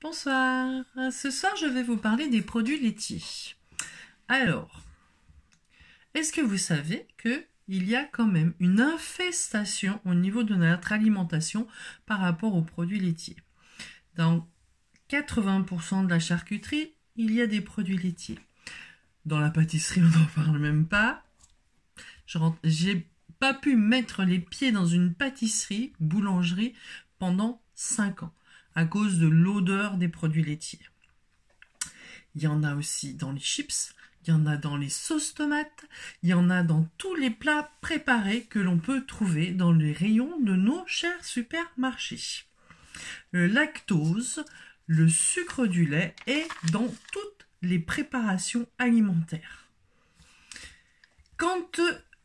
Bonsoir, ce soir je vais vous parler des produits laitiers. Alors, est-ce que vous savez qu'il y a quand même une infestation au niveau de notre alimentation par rapport aux produits laitiers? Dans 80% de la charcuterie, il y a des produits laitiers. Dans la pâtisserie, on n'en parle même pas. J'ai pas pu mettre les pieds dans une pâtisserie, boulangerie, pendant 5 ans. À cause de l'odeur des produits laitiers. Il y en a aussi dans les chips, il y en a dans les sauces tomates, il y en a dans tous les plats préparés que l'on peut trouver dans les rayons de nos chers supermarchés. Le lactose, le sucre du lait est dans toutes les préparations alimentaires. Quand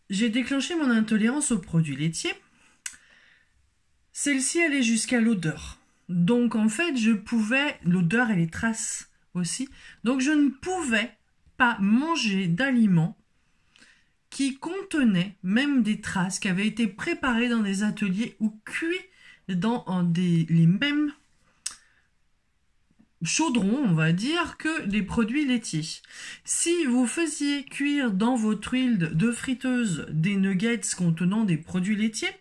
j'ai déclenché mon intolérance aux produits laitiers, celle-ci allait jusqu'à l'odeur. Donc en fait, l'odeur et les traces aussi, donc je ne pouvais pas manger d'aliments qui contenaient même des traces qui avaient été préparées dans des ateliers ou cuits dans les mêmes chaudrons, on va dire, que les produits laitiers. Si vous faisiez cuire dans votre huile de friteuse des nuggets contenant des produits laitiers,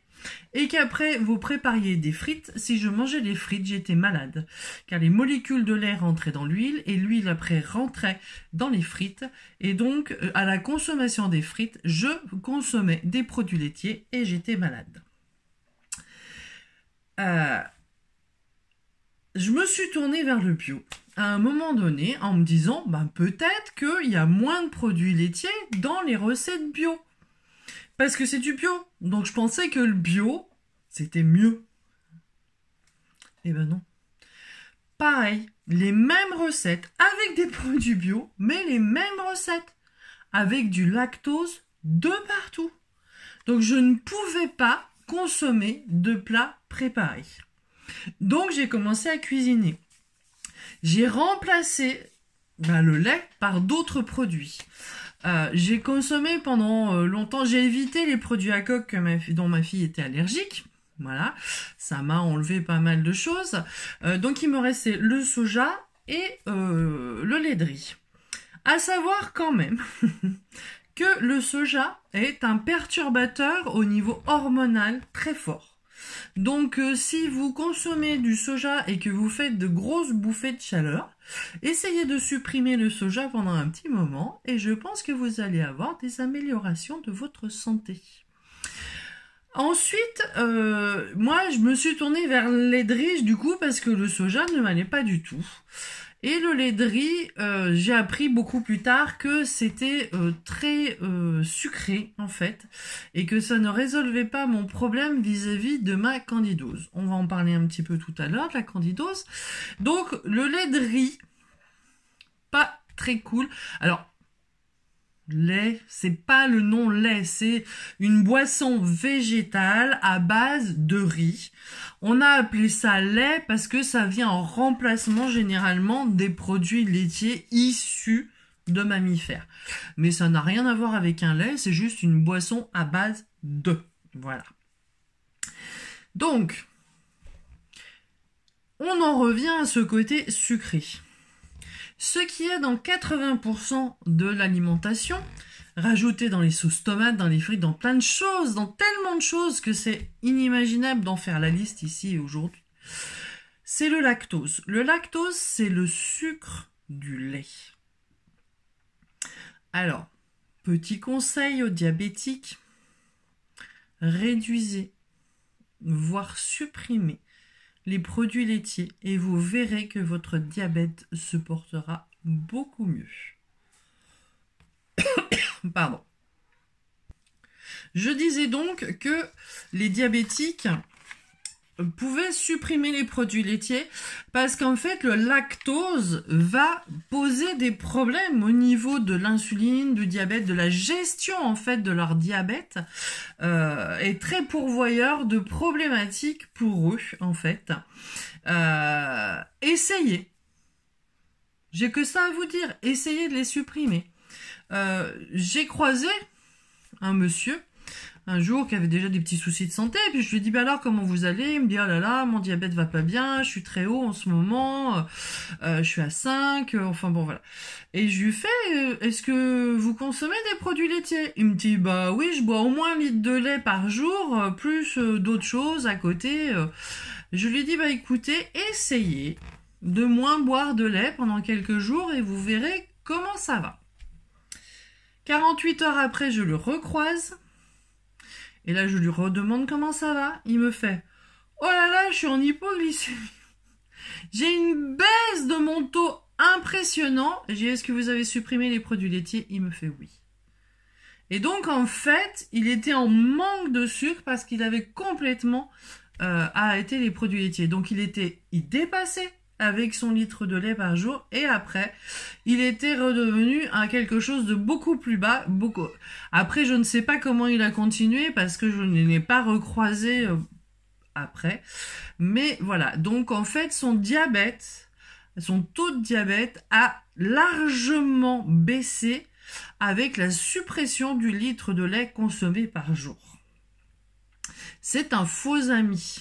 et qu'après vous prépariez des frites, si je mangeais des frites, j'étais malade. Car les molécules de lait rentraient dans l'huile et l'huile après rentrait dans les frites. Et donc, à la consommation des frites, je consommais des produits laitiers et j'étais malade. Je me suis tournée vers le bio à un moment donné en me disant peut-être qu'il y a moins de produits laitiers dans les recettes bio. Parce que c'est du bio. Donc je pensais que le bio, c'était mieux. Eh ben non. Pareil, les mêmes recettes avec des produits bio, mais les mêmes recettes avec du lactose de partout. Donc je ne pouvais pas consommer de plats préparés. Donc j'ai commencé à cuisiner. J'ai remplacé le lait par d'autres produits. J'ai consommé pendant longtemps, j'ai évité les produits à coque dont ma fille était allergique. Voilà, ça m'a enlevé pas mal de choses. Donc il me restait le soja et le lait de riz. À savoir quand même que le soja est un perturbateur au niveau hormonal très fort. Donc si vous consommez du soja et que vous faites de grosses bouffées de chaleur, essayez de supprimer le soja pendant un petit moment et je pense que vous allez avoir des améliorations de votre santé. Ensuite, moi je me suis tournée vers le lait de riz du coup parce que le soja ne m'allait pas du tout. Et le lait de riz, j'ai appris beaucoup plus tard que c'était très sucré en fait et que ça ne résolvait pas mon problème vis-à-vis de ma candidose. On va en parler un petit peu tout à l'heure de la candidose. Donc le lait de riz, pas très cool. Alors lait, c'est pas le nom lait, c'est une boisson végétale à base de riz. On a appelé ça lait parce que ça vient en remplacement généralement des produits laitiers issus de mammifères. Mais ça n'a rien à voir avec un lait, c'est juste une boisson à base de. Voilà. Donc, on en revient à ce côté sucré. Ce qui est dans 80% de l'alimentation, rajouté dans les sauces tomates, dans les frites, dans plein de choses, dans tellement de choses que c'est inimaginable d'en faire la liste ici aujourd'hui, c'est le lactose. Le lactose, c'est le sucre du lait. Alors, petit conseil aux diabétiques, réduisez, voire supprimez les produits laitiers et vous verrez que votre diabète se portera beaucoup mieux. Pardon. Je disais donc que les diabétiques pouvaient supprimer les produits laitiers parce qu'en fait le lactose va poser des problèmes au niveau de l'insuline, du diabète, de la gestion en fait de leur diabète est très pourvoyeur de problématiques pour eux en fait. Essayez. J'ai que ça à vous dire, essayez de les supprimer. J'ai croisé un monsieur un jour qui avait déjà des petits soucis de santé, et puis je lui dis, bah alors comment vous allez? Il me dit, oh là là, mon diabète va pas bien, je suis très haut en ce moment, je suis à 5, enfin bon voilà. Et je lui fais, est-ce que vous consommez des produits laitiers? Il me dit, bah oui, je bois au moins 1 litre de lait par jour, plus d'autres choses à côté. Je lui dis, bah écoutez, essayez de moins boire de lait pendant quelques jours et vous verrez comment ça va. 48 heures après, je le recroise. Et là, je lui redemande comment ça va. Il me fait, oh là là, je suis en hypoglycémie. J'ai une baisse de mon taux impressionnant. J'ai dit, est-ce que vous avez supprimé les produits laitiers? Il me fait oui. Et donc, en fait, il était en manque de sucre parce qu'il avait complètement arrêté les produits laitiers. Donc, il dépassait avec son litre de lait par jour, et après, il était redevenu à quelque chose de beaucoup plus bas. Après, je ne sais pas comment il a continué, parce que je ne l'ai pas recroisé après. Mais voilà, donc en fait, son taux de diabète a largement baissé avec la suppression du litre de lait consommé par jour. C'est un faux ami.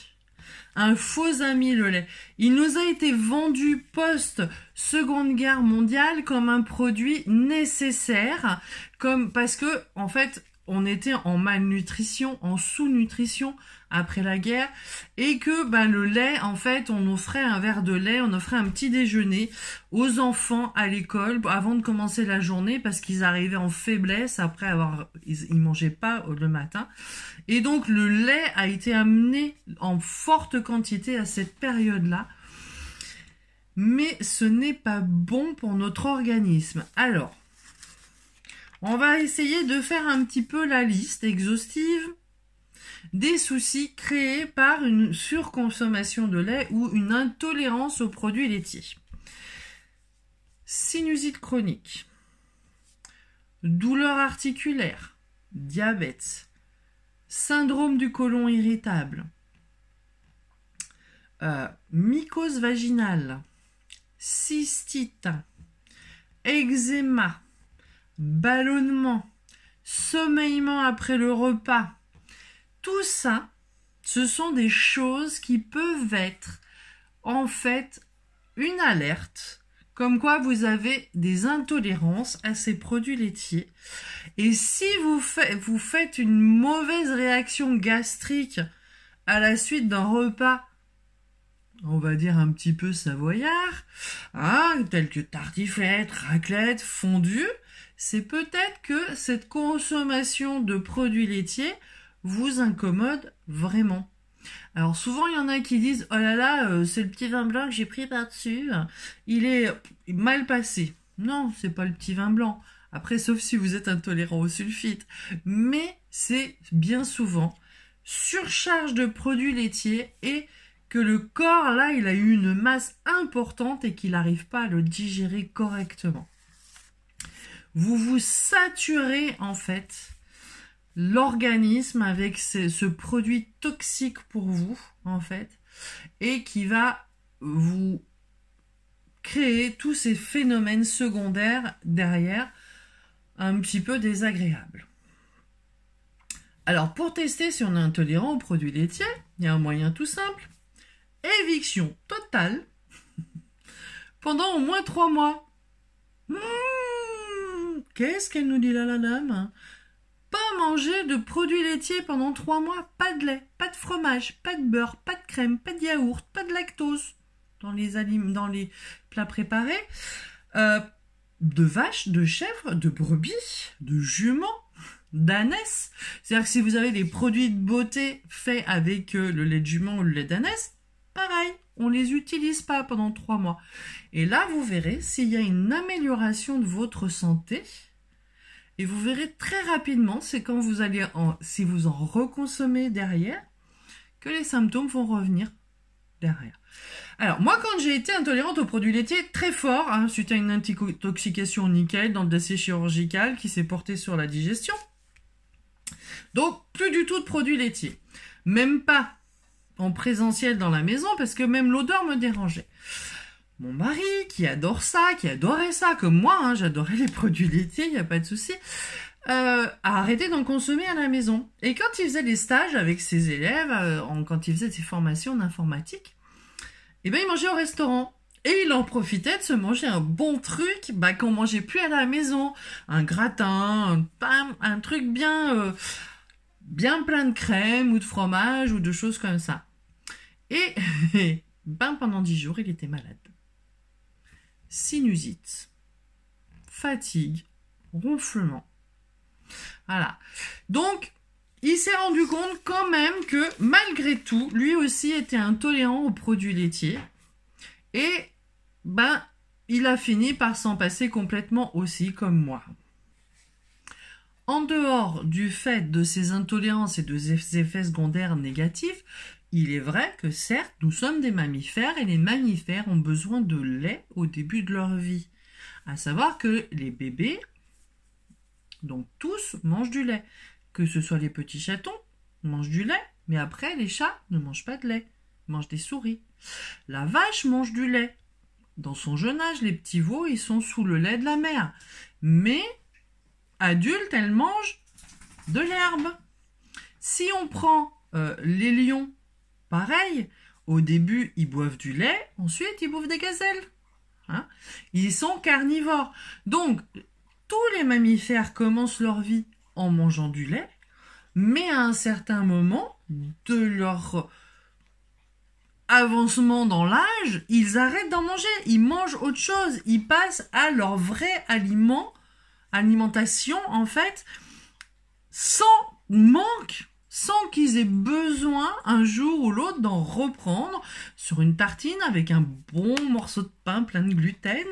Un faux ami, le lait. Il nous a été vendu post-Seconde Guerre mondiale comme un produit nécessaire, parce que, en fait, on était en malnutrition, en sous-nutrition après la guerre, et que le lait, en fait, on offrait un verre de lait, on offrait un petit déjeuner aux enfants à l'école avant de commencer la journée, parce qu'ils arrivaient en faiblesse après ils mangeaient pas le matin. Et donc le lait a été amené en forte quantité à cette période-là. Mais ce n'est pas bon pour notre organisme. Alors, on va essayer de faire un petit peu la liste exhaustive des soucis créés par une surconsommation de lait ou une intolérance aux produits laitiers. Sinusite chronique, douleur articulaire, diabète, syndrome du côlon irritable, mycose vaginale, cystite, eczéma, ballonnement, sommeillement après le repas. Tout ça, ce sont des choses qui peuvent être en fait une alerte comme quoi vous avez des intolérances à ces produits laitiers. Et si vous faites une mauvaise réaction gastrique à la suite d'un repas, on va dire un petit peu savoyard, tel que tartiflette, raclette, fondue, c'est peut-être que cette consommation de produits laitiers vous incommode vraiment. Alors souvent il y en a qui disent oh là là c'est le petit vin blanc que j'ai pris par-dessus, il est mal passé. Non, c'est pas le petit vin blanc. Après, sauf si vous êtes intolérant au sulfite, mais c'est bien souvent surcharge de produits laitiers et que le corps là il a eu une masse importante et qu'il n'arrive pas à le digérer correctement. Vous vous saturez en fait l'organisme avec ce produit toxique pour vous, en fait, et qui va vous créer tous ces phénomènes secondaires derrière, un petit peu désagréables. Alors, pour tester si on est intolérant aux produits laitiers, il y a un moyen tout simple. Éviction totale pendant au moins 3 mois. Qu'est-ce qu'elle nous dit là, la dame ? Pas manger de produits laitiers pendant 3 mois, pas de lait, pas de fromage, pas de beurre, pas de crème, pas de yaourt, pas de lactose dans les plats préparés, de vaches, de chèvres, de brebis, de juments, d'ânesse. C'est-à-dire que si vous avez des produits de beauté faits avec le lait de jument ou le lait d'ânesse, pareil, on les utilise pas pendant 3 mois. Et là, vous verrez s'il y a une amélioration de votre santé. Et vous verrez très rapidement, c'est quand si vous en reconsommez derrière, que les symptômes vont revenir derrière. Alors, moi, quand j'ai été intolérante aux produits laitiers, très fort, suite à une intoxication au nickel dans le dossier chirurgical qui s'est porté sur la digestion. Donc, plus du tout de produits laitiers. Même pas en présentiel dans la maison, parce que même l'odeur me dérangeait. Mon mari, qui adore ça, qui adorait ça, comme moi, j'adorais les produits laitiers, il n'y a pas de souci, a arrêté d'en consommer à la maison. Et quand il faisait les stages avec ses élèves, quand il faisait ses formations en informatique, eh ben, il mangeait au restaurant. Et il en profitait de se manger un bon truc qu'on mangeait plus à la maison. Un gratin, un pain, un truc bien plein de crème ou de fromage ou de choses comme ça. Et pendant 10 jours, il était malade. Sinusite, fatigue, ronflement. Voilà. Donc, il s'est rendu compte quand même que malgré tout, lui aussi était intolérant aux produits laitiers. Et il a fini par s'en passer complètement aussi comme moi. En dehors du fait de ces intolérances et de ces effets secondaires négatifs, il est vrai que certes, nous sommes des mammifères et les mammifères ont besoin de lait au début de leur vie. À savoir que les bébés, donc tous, mangent du lait. Que ce soit les petits chatons, mangent du lait, mais après les chats ne mangent pas de lait, ils mangent des souris. La vache mange du lait. Dans son jeune âge, les petits veaux, ils sont sous le lait de la mère. Mais, adultes, elles mangent de l'herbe. Si on prend les lions, pareil, au début, ils boivent du lait, ensuite, ils bouffent des gazelles. Hein? Ils sont carnivores. Donc, tous les mammifères commencent leur vie en mangeant du lait, mais à un certain moment de leur avancement dans l'âge, ils arrêtent d'en manger, ils mangent autre chose, ils passent à leur vrai alimentation en fait, sans manque, sans qu'ils aient besoin un jour ou l'autre d'en reprendre sur une tartine avec un bon morceau de pain plein de gluten.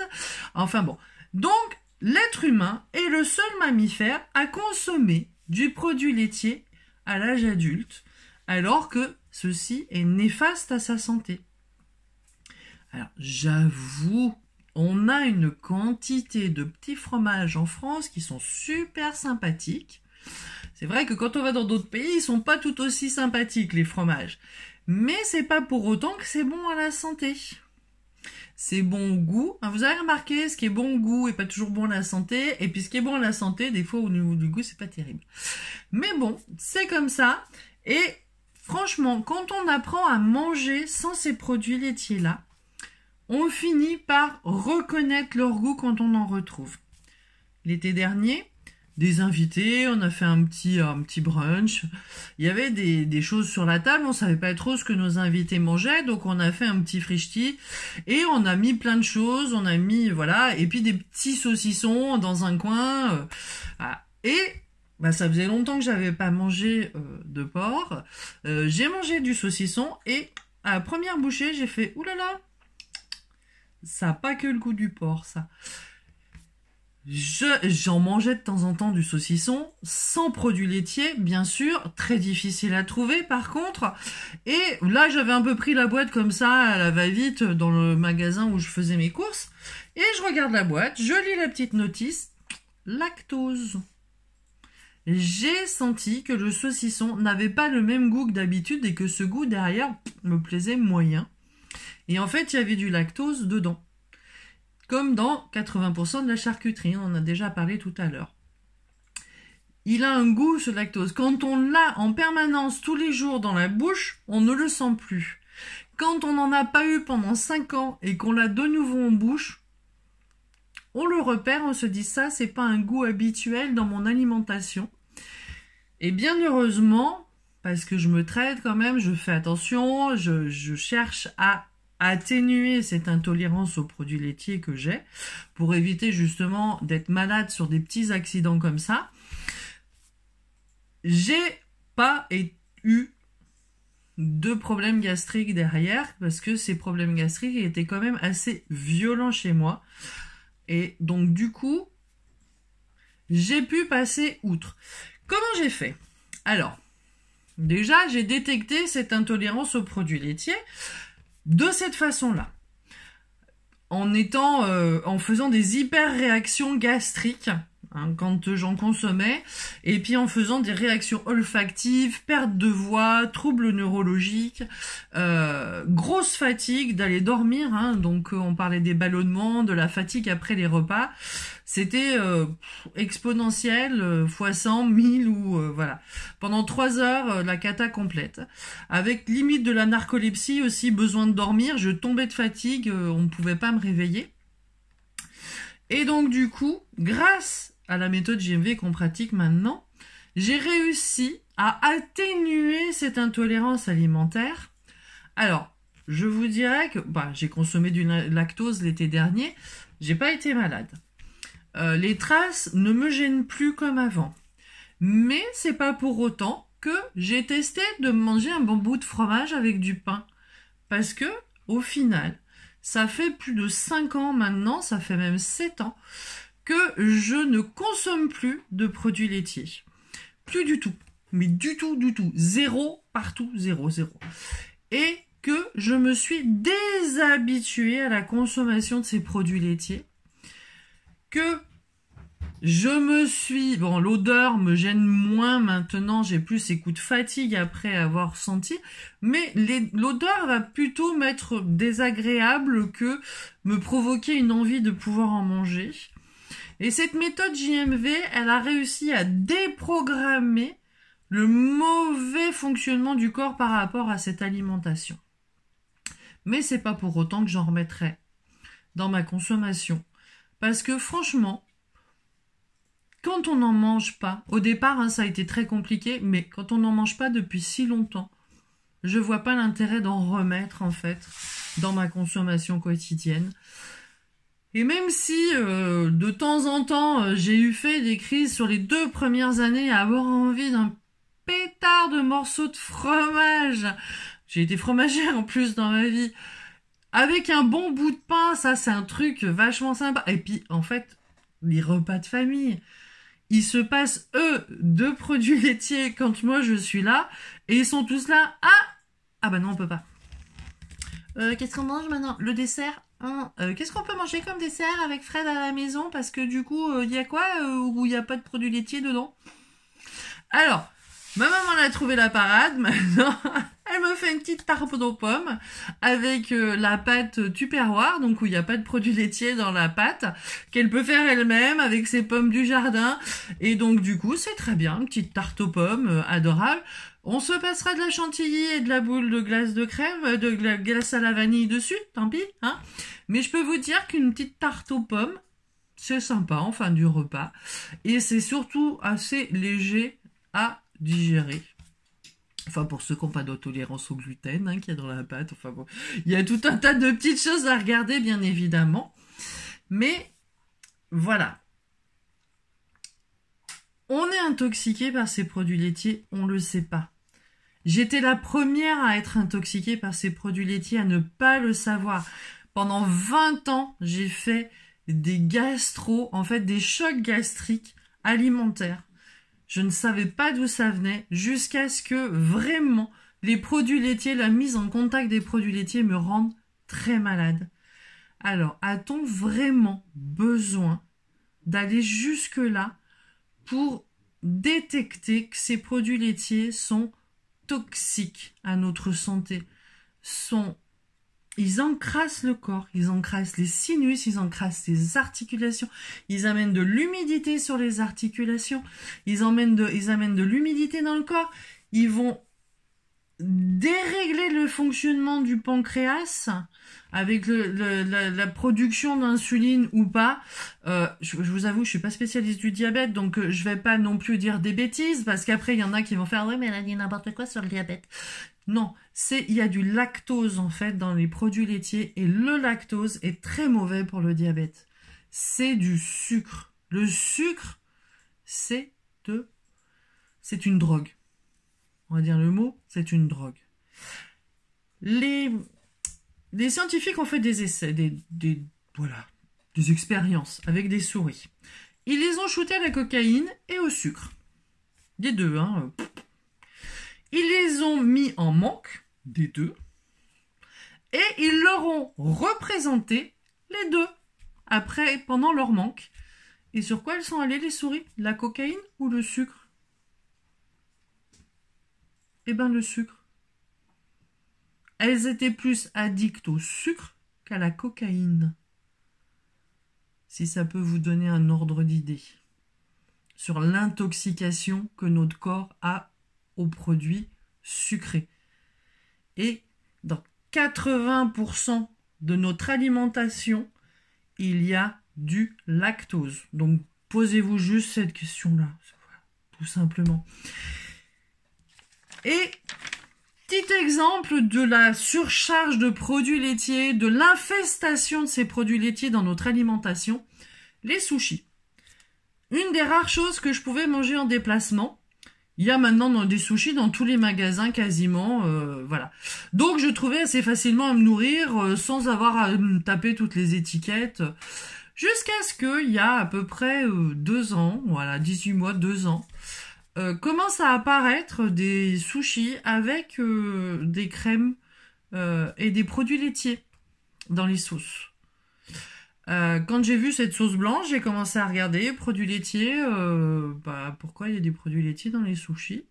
Enfin bon, donc l'être humain est le seul mammifère à consommer du produit laitier à l'âge adulte, alors que ceci est néfaste à sa santé. Alors, j'avoue, on a une quantité de petits fromages en France qui sont super sympathiques. C'est vrai que quand on va dans d'autres pays, ils sont pas tout aussi sympathiques, les fromages. Mais c'est pas pour autant que c'est bon à la santé. C'est bon au goût. Vous avez remarqué, ce qui est bon au goût est pas toujours bon à la santé. Et puis ce qui est bon à la santé, des fois au niveau du goût, c'est pas terrible. Mais bon, c'est comme ça. Et franchement, quand on apprend à manger sans ces produits laitiers-là, on finit par reconnaître leur goût quand on en retrouve. L'été dernier, des invités, on a fait un petit brunch. Il y avait des choses sur la table, on savait pas trop ce que nos invités mangeaient, donc on a fait un petit frichti et on a mis plein de choses, on a mis, voilà, et puis des petits saucissons dans un coin. Voilà. Et ça faisait longtemps que j'avais pas mangé de porc. J'ai mangé du saucisson et à la première bouchée, j'ai fait « Oulala, ça n'a pas que le goût du porc, ça ». J'en mangeais de temps en temps du saucisson, sans produits laitiers, bien sûr, très difficile à trouver par contre. Et là, j'avais un peu pris la boîte comme ça, à la va-vite, dans le magasin où je faisais mes courses. Et je regarde la boîte, je lis la petite notice, lactose. J'ai senti que le saucisson n'avait pas le même goût que d'habitude et que ce goût derrière me plaisait moyen. Et en fait, il y avait du lactose dedans. Comme dans 80% de la charcuterie, on en a déjà parlé tout à l'heure. Il a un goût, ce lactose. Quand on l'a en permanence tous les jours dans la bouche, on ne le sent plus. Quand on n'en a pas eu pendant 5 ans et qu'on l'a de nouveau en bouche, on le repère, on se dit ça, c'est pas un goût habituel dans mon alimentation. Et bien heureusement, parce que je me traite quand même, je fais attention, je cherche à atténuer cette intolérance aux produits laitiers que j'ai pour éviter justement d'être malade sur des petits accidents comme ça. J'ai pas eu de problèmes gastriques derrière parce que ces problèmes gastriques étaient quand même assez violents chez moi et donc du coup j'ai pu passer outre. Comment j'ai fait? Alors déjà j'ai détecté cette intolérance aux produits laitiers de cette façon-là, en faisant des hyper réactions gastriques hein, quand j'en consommais, et puis en faisant des réactions olfactives, perte de voix, troubles neurologiques, grosse fatigue d'aller dormir, hein, donc on parlait des ballonnements, de la fatigue après les repas, c'était exponentiel, fois 100, 1000 ou voilà. Pendant 3 heures, la cata complète. Avec limite de la narcolepsie aussi, besoin de dormir, je tombais de fatigue, on ne pouvait pas me réveiller. Et donc du coup, grâce à la méthode JMV qu'on pratique maintenant, j'ai réussi à atténuer cette intolérance alimentaire. Alors, je vous dirais que j'ai consommé du lactose l'été dernier, j'ai pas été malade. Les traces ne me gênent plus comme avant. Mais c'est pas pour autant que j'ai testé de manger un bon bout de fromage avec du pain. Parce que, au final, ça fait plus de 5 ans maintenant, ça fait même 7 ans, que je ne consomme plus de produits laitiers. Plus du tout. Mais du tout. Zéro partout, zéro. Et que je me suis déshabituée à la consommation de ces produits laitiers. Que je me suis... Bon, l'odeur me gêne moins maintenant, j'ai plus ces coups de fatigue après avoir senti, mais l'odeur va plutôt m'être désagréable que me provoquer une envie de pouvoir en manger. Et cette méthode JMV, elle a réussi à déprogrammer le mauvais fonctionnement du corps par rapport à cette alimentation. Mais c'est pas pour autant que j'en remettrai dans ma consommation. Parce que franchement, quand on n'en mange pas, au départ hein, ça a été très compliqué, mais quand on n'en mange pas depuis si longtemps, je vois pas l'intérêt d'en remettre en fait dans ma consommation quotidienne. Et même si de temps en temps j'ai eu fait des crises sur les 2 premières années à avoir envie d'un pétard de morceaux de fromage, j'ai été fromagère en plus dans ma vie, avec un bon bout de pain, ça c'est un truc vachement sympa. Et puis en fait, les repas de famille, ils se passent eux de produits laitiers quand moi je suis là, et ils sont tous là. Ah bah non on peut pas. Qu'est-ce qu'on mange maintenant? Le dessert hein, qu'est-ce qu'on peut manger comme dessert avec Fred à la maison? Parce que du coup, il y a quoi où il n'y a pas de produits laitiers dedans? Alors, ma maman a trouvé la parade, maintenant, elle me fait une petite tarte aux pommes avec la pâte Tupperware, donc où il n'y a pas de produits laitiers dans la pâte, qu'elle peut faire elle-même avec ses pommes du jardin. Et donc du coup, c'est très bien, une petite tarte aux pommes adorable. On se passera de la chantilly et de la boule de glace de crème, de la glace à la vanille dessus, tant pis, hein. Mais je peux vous dire qu'une petite tarte aux pommes, c'est sympa en fin du repas. Et c'est surtout assez léger à digérer. Enfin, pour ceux qui n'ont pas d'intolérance au gluten, hein, qu'il y a dans la pâte. Enfin bon, il y a tout un tas de petites choses à regarder, bien évidemment. Mais, voilà. On est intoxiqué par ces produits laitiers, on ne le sait pas. J'étais la première à être intoxiquée par ces produits laitiers, à ne pas le savoir. Pendant 20 ans, j'ai fait des en fait des chocs gastriques alimentaires. Je ne savais pas d'où ça venait, jusqu'à ce que vraiment les produits laitiers, la mise en contact des produits laitiers me rendent très malade. Alors, a-t-on vraiment besoin d'aller jusque-là pour détecter que ces produits laitiers sont toxiques à notre santé? Ils encrassent le corps, ils encrassent les sinus, ils encrassent les articulations, ils amènent de l'humidité sur les articulations, ils amènent de l'humidité dans le corps, ils vont dérégler le fonctionnement du pancréas avec la production d'insuline ou pas. Je vous avoue, je suis pas spécialiste du diabète, donc je vais pas non plus dire des bêtises, parce qu'après il y en a qui vont faire « Ouais, mais elle a dit n'importe quoi sur le diabète ». Non, il y a du lactose en fait dans les produits laitiers, et le lactose est très mauvais pour le diabète. C'est du sucre. Le sucre, c'est une drogue. On va dire le mot, c'est une drogue. Les scientifiques ont fait des essais, des expériences avec des souris. Ils les ont shootés à la cocaïne et au sucre. Des deux, hein. Ils les ont mis en manque, des deux, et ils leur ont représenté les deux, pendant leur manque. Et sur quoi elles sont allées les souris? La cocaïne ou le sucre? Eh ben le sucre. Elles étaient plus addictes au sucre qu'à la cocaïne. Si ça peut vous donner un ordre d'idée sur l'intoxication que notre corps a aux produits sucrés. Et dans 80% de notre alimentation, il y a du lactose. Donc posez-vous juste cette question-là, tout simplement. Et petit exemple de la surcharge de produits laitiers, de l'infestation de ces produits laitiers dans notre alimentation, les sushis. Une des rares choses que je pouvais manger en déplacement. Il y a maintenant des sushis dans tous les magasins quasiment, voilà. Donc je trouvais assez facilement à me nourrir sans avoir à me taper toutes les étiquettes. Jusqu'à ce qu'il y a à peu près 2 ans, voilà, 18 mois, 2 ans, commencent à apparaître des sushis avec des crèmes et des produits laitiers dans les sauces. Quand j'ai vu cette sauce blanche, j'ai commencé à regarder produits laitiers. Pourquoi il y a des produits laitiers dans les sushis?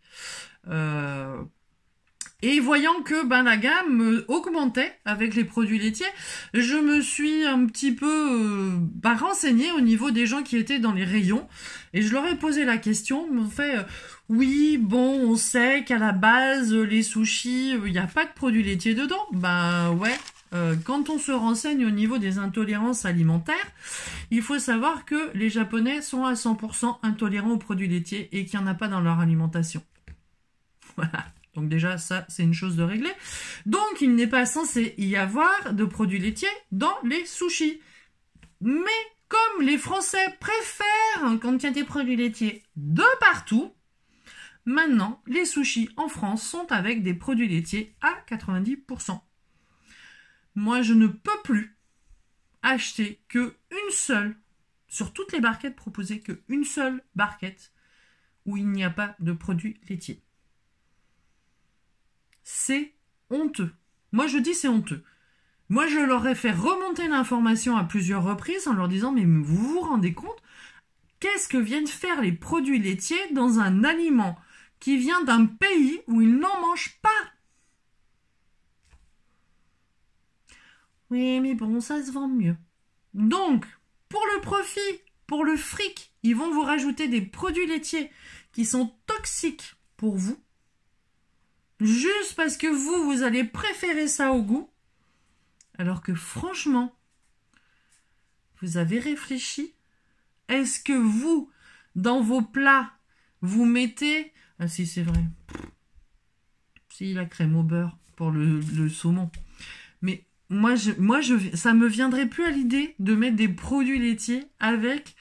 Et voyant que la gamme augmentait avec les produits laitiers, je me suis un petit peu renseignée au niveau des gens qui étaient dans les rayons. Et je leur ai posé la question. Ils m'ont fait oui, bon, on sait qu'à la base, les sushis, il n'y a pas de produits laitiers dedans. Ouais. Quand on se renseigne au niveau des intolérances alimentaires, il faut savoir que les Japonais sont à 100% intolérants aux produits laitiers et qu'il n'y en a pas dans leur alimentation. Voilà. Donc déjà, ça, c'est une chose de régler. Donc, il n'est pas censé y avoir de produits laitiers dans les sushis. Mais comme les Français préfèrent quand il y a des produits laitiers de partout, maintenant, les sushis en France sont avec des produits laitiers à 90%. Moi, je ne peux plus acheter qu'une seule, sur toutes les barquettes proposées, qu'une seule barquette où il n'y a pas de produits laitiers. C'est honteux. Moi, je dis c'est honteux. Moi, je leur ai fait remonter l'information à plusieurs reprises en leur disant « Mais vous vous rendez compte? Qu'est-ce que viennent faire les produits laitiers dans un aliment qui vient d'un pays où ils n'en mangent pas ?» Oui, mais bon, ça se vend mieux. Donc, pour le profit, pour le fric, ils vont vous rajouter des produits laitiers qui sont toxiques pour vous, juste parce que vous allez préférer ça au goût, alors que franchement, vous avez réfléchi? Est-ce que vous, dans vos plats, vous mettez... Ah si, c'est vrai. Si, la crème au beurre pour le saumon. Mais ça me viendrait plus à l'idée de mettre des produits laitiers avec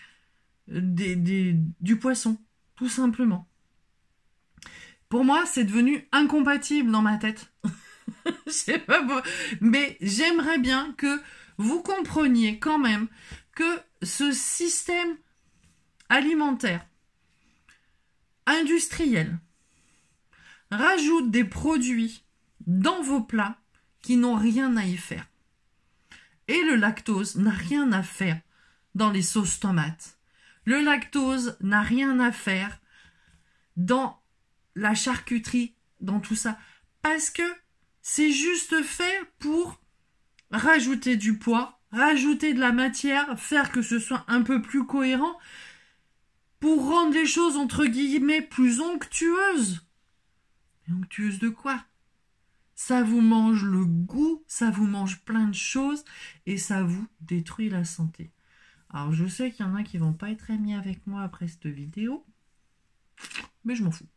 du poisson, tout simplement. Pour moi, c'est devenu incompatible dans ma tête. Je sais pas, mais j'aimerais bien que vous compreniez quand même que ce système alimentaire industriel rajoute des produits dans vos plats qui n'ont rien à y faire. Et le lactose n'a rien à faire dans les sauces tomates. Le lactose n'a rien à faire dans la charcuterie, dans tout ça. Parce que c'est juste fait pour rajouter du poids, rajouter de la matière, faire que ce soit un peu plus cohérent, pour rendre les choses, entre guillemets, plus onctueuses. Mais onctueuses de quoi? Ça vous mange le goût, ça vous mange plein de choses et ça vous détruit la santé. Alors je sais qu'il y en a qui vont pas être amis avec moi après cette vidéo, mais je m'en fous.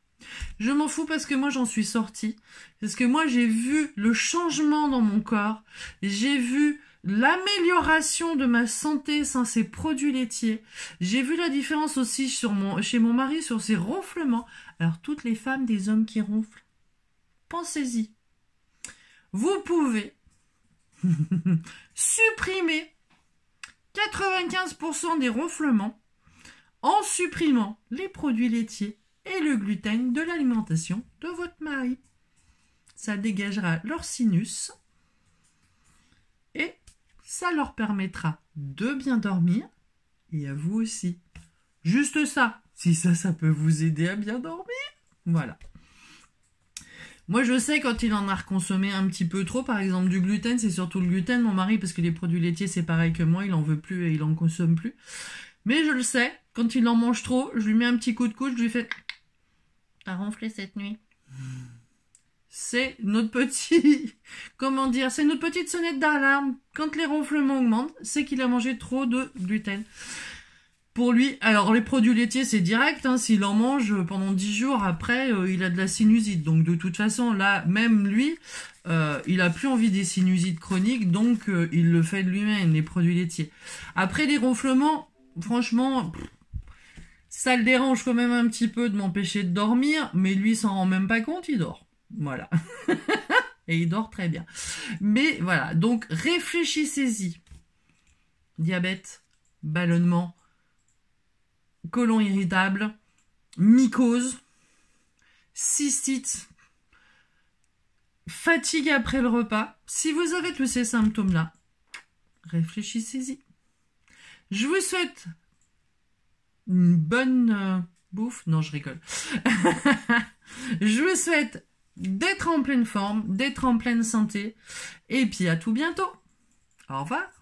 Je m'en fous parce que moi j'en suis sortie, parce que moi j'ai vu le changement dans mon corps, j'ai vu l'amélioration de ma santé sans ces produits laitiers, j'ai vu la différence aussi chez mon mari sur ses ronflements. Alors toutes les femmes, des hommes qui ronflent, pensez-y. Vous pouvez supprimer 95% des ronflements en supprimant les produits laitiers et le gluten de l'alimentation de votre mari. Ça dégagera leur sinus et ça leur permettra de bien dormir et à vous aussi. Juste ça. Si ça peut vous aider à bien dormir. Voilà. Moi, je sais quand il en a reconsommé un petit peu trop, par exemple du gluten, c'est surtout le gluten, mon mari, parce que les produits laitiers, c'est pareil que moi, il en veut plus et il en consomme plus. Mais je le sais, quand il en mange trop, je lui mets un petit coup de coude, je lui fais « T'as ronflé cette nuit ?» C'est notre petit... Comment dire? C'est notre petite sonnette d'alarme. Quand les ronflements augmentent, c'est qu'il a mangé trop de gluten. Pour lui, alors les produits laitiers, c'est direct. Hein, s'il en mange pendant 10 jours, après, il a de la sinusite. Donc de toute façon, là, même lui, il a plus envie des sinusites chroniques. Donc il le fait de lui-même, les produits laitiers. Après, les ronflements, franchement... Ça le dérange quand même un petit peu de m'empêcher de dormir, mais lui s'en rend même pas compte, il dort. Voilà. Et il dort très bien. Mais voilà, donc réfléchissez-y. Diabète, ballonnement, côlon irritable, mycose, cystite, fatigue après le repas. Si vous avez tous ces symptômes-là, réfléchissez-y. Je vous souhaite une bonne bouffe. Non, je rigole. Je vous souhaite d'être en pleine forme, d'être en pleine santé. Et puis à tout bientôt. Au revoir.